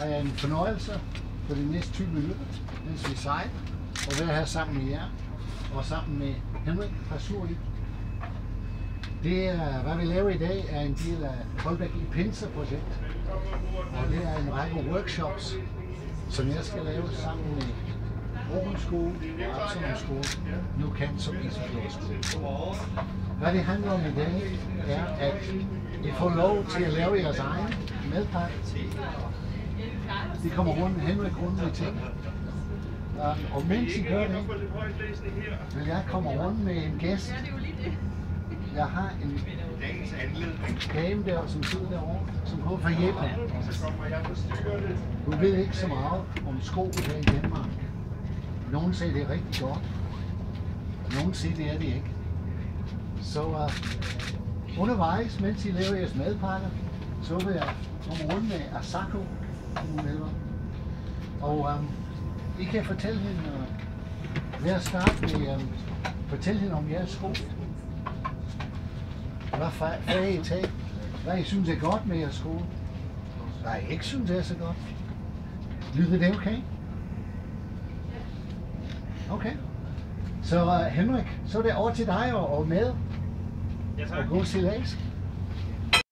har jeg en fornøjelse for de næste 20 minutter, mens vi sejler, og være her sammen med jer, og sammen med Henrik fra Suri. Det er, hvad vi laver i dag, er en del af Holbæk i Pinser-projekt, og det er en række workshops, som jeg skal lave sammen med Aarhus Skole og Absalon Skole, nu kendt som Isefjord Skole. Hvad det handler om i dag, er, at I får lov til at lave jeres egen madpakke. De kommer rundt, Henrik rundt med ting. Og mens I gør det, vil jeg komme rundt med en gæst. Jeg har en dame der, som sidder derovre, som kommer fra Japan. Hun ved ikke så meget om sko her i Danmark. Nogen siger, det er rigtig godt. Nogen siger, det er det ikke. Så undervejs, mens I laver jeres madpakker, så vil jeg komme rundt med Asako. Og I kan fortælle hende, lad os starte med fortælle hende om jeres sko. Hvad fag I tager, hvad I synes er godt med jeres sko, hvad I ikke synes er så godt. Lyder det okay? Okay. Så Henrik, så er det over til dig og med. Og god sejlads.